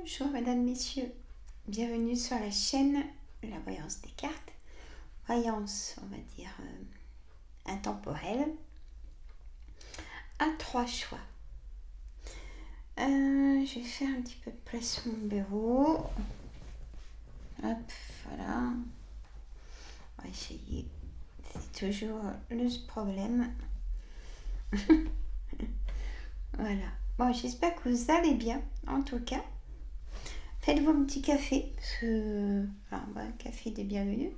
Bonjour mesdames, messieurs, bienvenue sur la chaîne La Voyance des cartes. Voyance, on va dire, intemporelle, à 3 choix. Je vais faire un petit peu de place sur mon bureau. Hop, voilà. On va essayer. C'est toujours le problème. Voilà. Bon, j'espère que vous allez bien, en tout cas. Faites-vous un petit café, parce que... un café de bienvenue.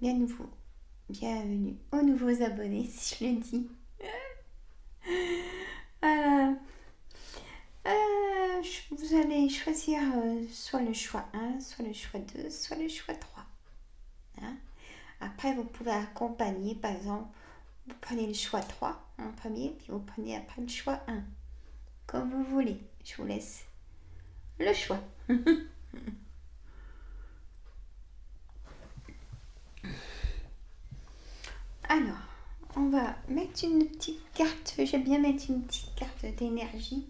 Bienvenue aux nouveaux abonnés, si je le dis. Vous allez choisir soit le choix 1, soit le choix 2, soit le choix 3. Hein? Après, vous pouvez accompagner, par exemple, vous prenez le choix 3 en premier, puis vous prenez après le choix 1. Comme vous voulez, je vous laisse le choix. Alors, on va mettre une petite carte, j'aime bien mettre une petite carte d'énergie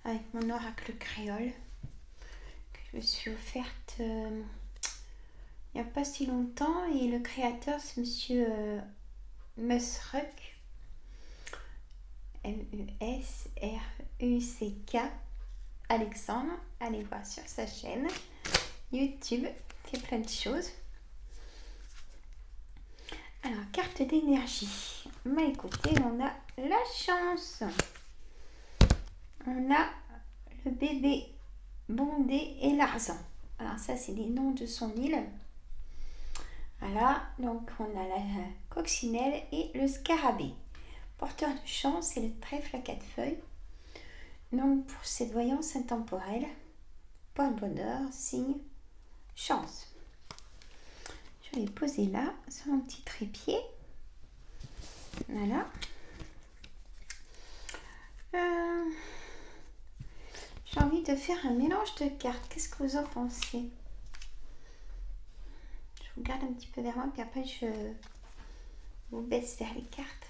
avec mon oracle créole que je me suis offerte il n'y a pas si longtemps, et le créateur c'est monsieur Musruck, M-U-S-R-U-C-K, Alexandre. Allez voir sur sa chaîne YouTube, il fait plein de choses. Alors, carte d'énergie. Bah écoutez, on a la chance. On a le bébé Bondé et Larsan. Alors ça, c'est les noms de son île. Voilà, donc on a la coccinelle et le scarabée. Porteur de chance et le trèfle à 4 feuilles. Donc pour cette voyance intemporelle, porte-bonheur, signe, chance. Je vais poser là, sur mon petit trépied. Voilà. J'ai envie de faire un mélange de cartes. Qu'est-ce que vous en pensez? Je vous garde un petit peu vers moi, puis après je vous baisse vers les cartes.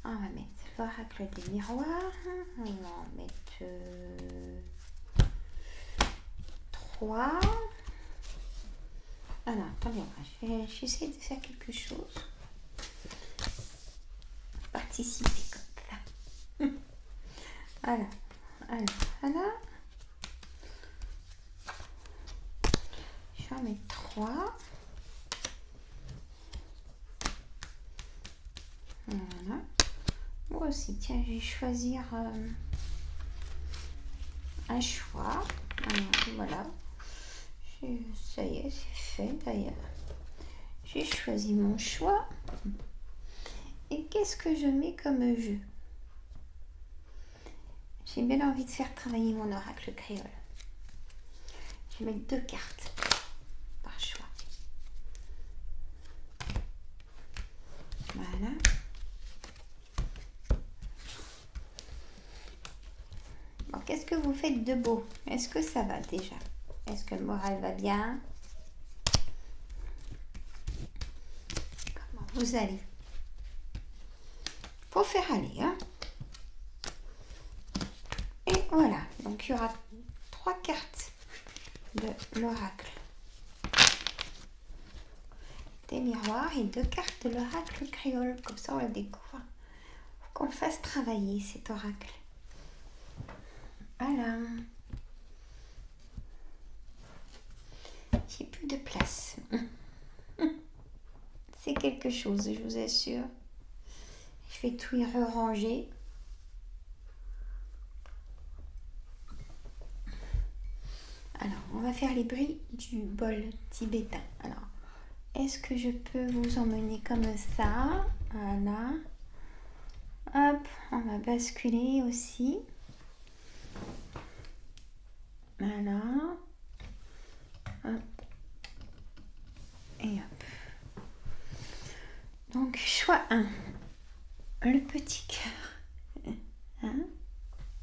On va mettre l'oracle des miroirs. On va en mettre 3. Ah non, attendez, j'essaie de faire quelque chose. Participer comme ça. Voilà. Voilà. Je vais en mettre 3. Voilà. Moi aussi, tiens, je vais choisir un choix. Alors, voilà. Ça y est, c'est fait d'ailleurs. J'ai choisi mon choix. Et qu'est-ce que je mets comme jeu? J'ai bien envie de faire travailler mon oracle créole. Je vais mettre 2 cartes par choix. Voilà. Bon, qu'est-ce que vous faites de beau? Est-ce que ça va déjà? Est-ce que le moral va bien? Comment vous allez? Faut faire aller, hein? Et voilà, donc il y aura 3 cartes de l'oracle des miroirs et 2 cartes de l'oracle créole. Comme ça, on le découvre. Faut qu'on le fasse travailler, cet oracle. Voilà. J'ai plus de place. C'est quelque chose, je vous assure. Je vais tout y ranger. Alors, on va faire les bruits du bol tibétain. Alors, est-ce que je peux vous emmener comme ça? Voilà. Hop, on va basculer aussi. Voilà. Hop. Et hop. Donc, choix 1. Le petit cœur. Hein?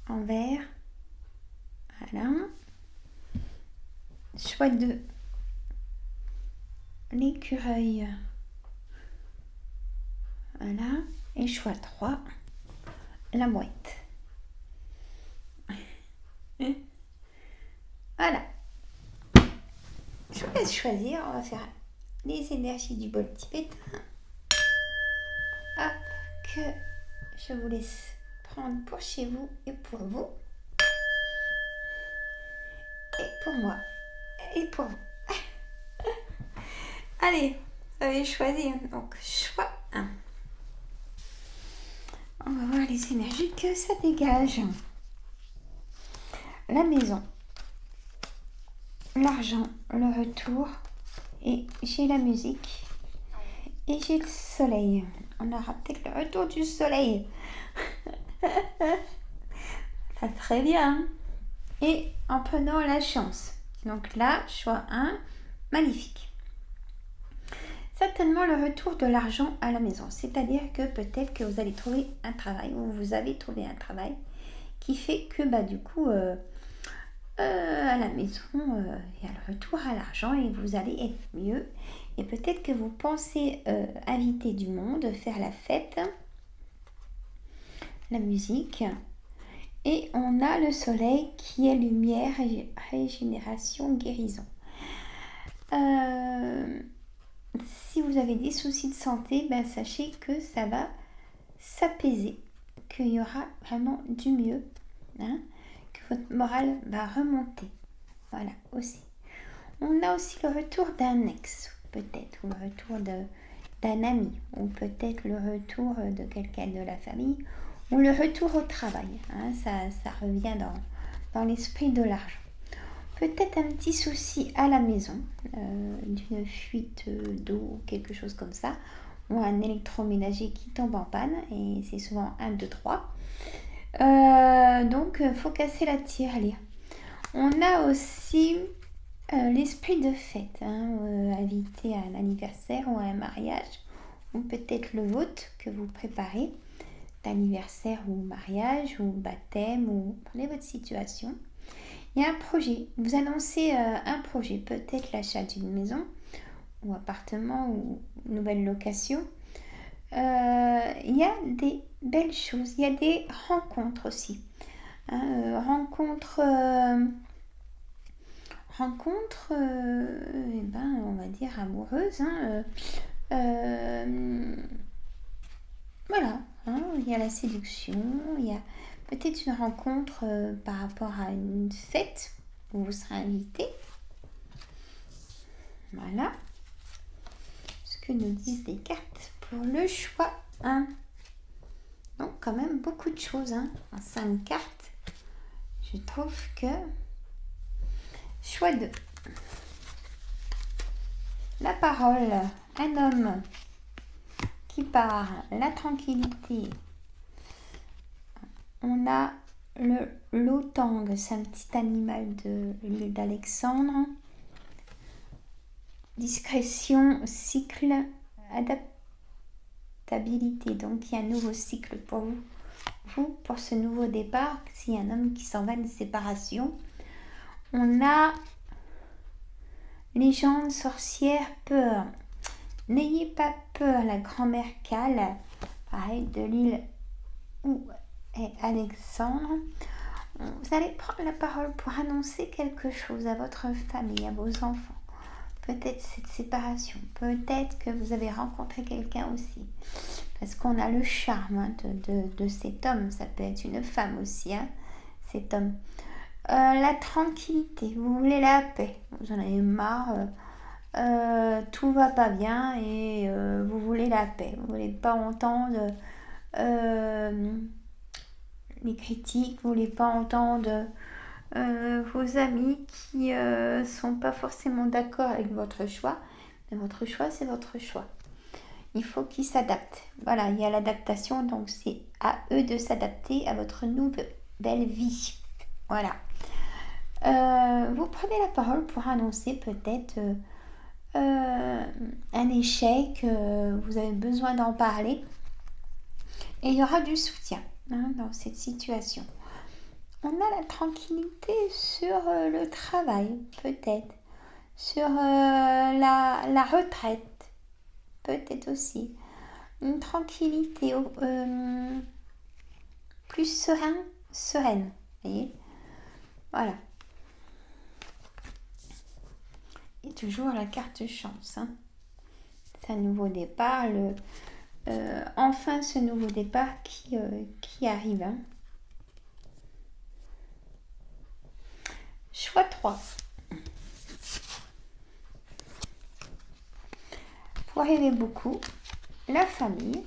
En vert. Voilà. Choix 2. L'écureuil. Voilà. Et choix 3. La mouette. choisir. On va faire les énergies du bol tibétain. Hop, que je vous laisse prendre pour chez vous et pour vous. Et pour moi. Et pour vous. Allez, vous avez choisi. Donc, choix 1. On va voir les énergies que ça dégage. La maison. L'argent, le retour. Et j'ai la musique. Et j'ai le soleil. On aura peut-être le retour du soleil. Ça serait bien. Et en prenant la chance. Donc là, choix 1, magnifique. Certainement le retour de l'argent à la maison. C'est-à-dire que peut-être que vous allez trouver un travail ou vous avez trouvé un travail qui fait que du coup, à la maison, il y a le retour à l'argent et vous allez être mieux. Et peut-être que vous pensez inviter du monde, faire la fête, la musique. Et on a le soleil qui est lumière, régénération, guérison. Si vous avez des soucis de santé, sachez que ça va s'apaiser, qu'il y aura vraiment du mieux, que votre morale va remonter. Voilà, aussi. On a aussi le retour d'un ex, peut-être, ou le retour d'un ami, ou peut-être le retour de quelqu'un de la famille, ou le retour au travail. Ça revient dans l'esprit de l'argent. Peut-être un petit souci à la maison, d'une fuite d'eau, quelque chose comme ça, ou un électroménager qui tombe en panne, et c'est souvent 1, 2, 3. Donc, il faut casser la tirelire. On a aussi l'esprit de fête, invité à un anniversaire ou à un mariage, ou peut-être le vôtre que vous préparez, d'anniversaire ou mariage, ou baptême, ou prenez votre situation. Il y a un projet, vous annoncez un projet, peut-être l'achat d'une maison, ou appartement, ou nouvelle location. Il y a des belles choses, il y a des rencontres aussi. Rencontres, on va dire amoureuses. Voilà, il y a la séduction, il y a peut-être une rencontre par rapport à une fête où vous serez invité. Voilà ce que nous disent les cartes pour le choix 1. Donc quand même beaucoup de choses, en 5 cartes. Je trouve que choix 2. La parole, un homme qui part, la tranquillité. On a le lotang, c'est un petit animal de l'île d'Alexandre. Discrétion, cycle, adaptabilité. Donc il y a un nouveau cycle pour vous pour ce nouveau départ. S'il y a un homme qui s'en va, une séparation. On a légende, sorcière, peur. N'ayez pas peur, la grand-mère Cale, pareil, de l'île où est Alexandre. Vous allez prendre la parole pour annoncer quelque chose à votre famille, à vos enfants. Peut-être cette séparation, peut-être que vous avez rencontré quelqu'un aussi. Parce qu'on a le charme de cet homme, ça peut être une femme aussi, cet homme. La tranquillité, vous voulez la paix, vous en avez marre, tout va pas bien et vous voulez la paix. Vous voulez pas entendre les critiques, vous voulez pas entendre vos amis qui sont pas forcément d'accord avec votre choix. Mais votre choix, c'est votre choix. Il faut qu'ils s'adaptent. Voilà, il y a l'adaptation, donc c'est à eux de s'adapter à votre nouvelle vie. Voilà. Vous prenez la parole pour annoncer peut-être un échec, vous avez besoin d'en parler. Et il y aura du soutien dans cette situation. On a la tranquillité sur le travail, peut-être. Sur la retraite, peut-être aussi. Une tranquillité plus sereine. Vous voyez ? Voilà. Et toujours la carte chance. Hein. C'est un nouveau départ. Enfin, ce nouveau départ qui arrive. Hein. Choix 3. Vous rêvez beaucoup. La famille,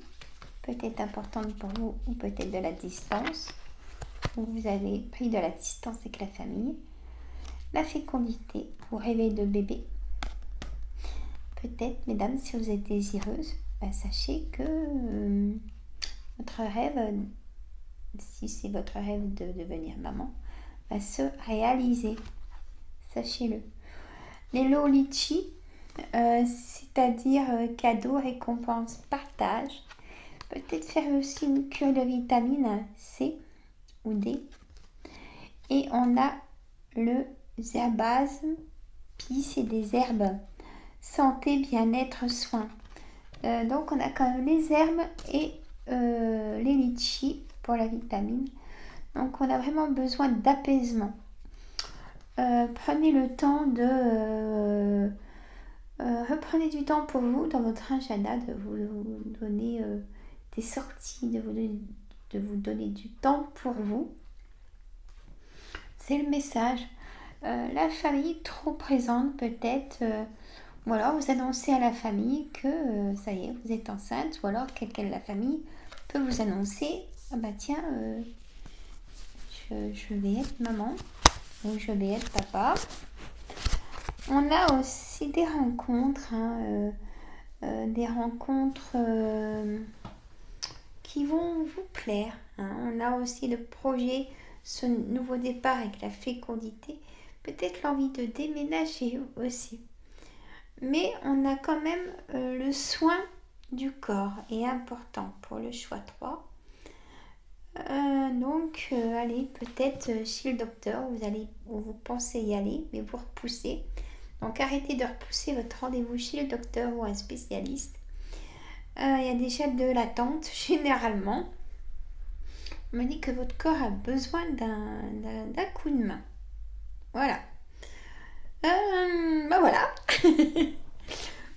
peut-être importante pour vous ou peut-être de la distance. Vous avez pris de la distance avec la famille. La fécondité, vous rêvez de bébé. Peut-être, mesdames, si vous êtes désireuse, sachez que votre rêve, si c'est votre rêve de devenir maman, va se réaliser. Sachez-le. Les lots litchi, c'est-à-dire cadeau, récompense, partage. Peut-être faire aussi une cure de vitamine C ou D. Et on a le herbase, puis c'est des herbes. Santé, bien-être, soins. Donc on a quand même les herbes et les litchis pour la vitamine. Donc on a vraiment besoin d'apaisement. Prenez le temps de... reprenez du temps pour vous dans votre agenda, de vous donner des sorties, de vous donner du temps pour vous. C'est le message. La famille trop présente peut-être... ou alors vous annoncez à la famille que ça y est, vous êtes enceinte, ou alors quelqu'un de la famille peut vous annoncer, ah bah tiens, je vais être maman, ou je vais être papa. On a aussi des rencontres, des rencontres qui vont vous plaire. Hein. On a aussi le projet, ce nouveau départ avec la fécondité, peut-être l'envie de déménager aussi. Mais on a quand même le soin du corps est important pour le choix 3. Donc, allez, peut-être chez le docteur, vous pensez y aller, mais vous repoussez. Donc, arrêtez de repousser votre rendez-vous chez le docteur ou un spécialiste. Il y a déjà de l'attente, généralement. On me dit que votre corps a besoin d'un coup de main. Voilà. Bah voilà.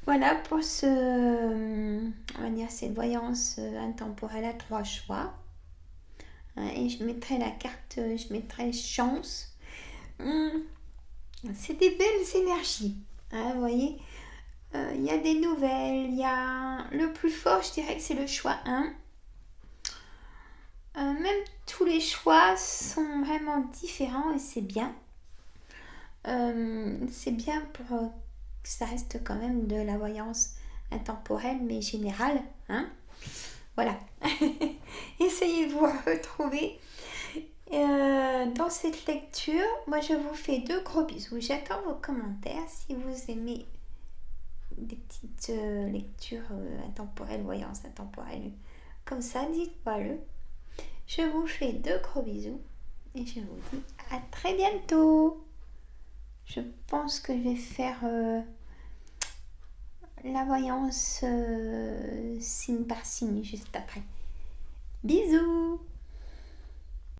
Voilà pour on va dire cette voyance intemporelle à 3 choix. Et je mettrai la carte, je mettrai chance. C'est des belles énergies. Hein, vous voyez, il y a des nouvelles. Il y a le plus fort, je dirais que c'est le choix 1. Même tous les choix sont vraiment différents et c'est bien. C'est bien pour que ça reste quand même de la voyance intemporelle mais générale. Hein. Voilà. Essayez de vous retrouver dans cette lecture. Moi, je vous fais de gros bisous. J'attends vos commentaires si vous aimez des petites lectures intemporelles, voyances intemporelles. Comme ça, dites-moi-le. Je vous fais de gros bisous et je vous dis à très bientôt. Je pense que je vais faire la voyance signe par signe juste après. Bisous!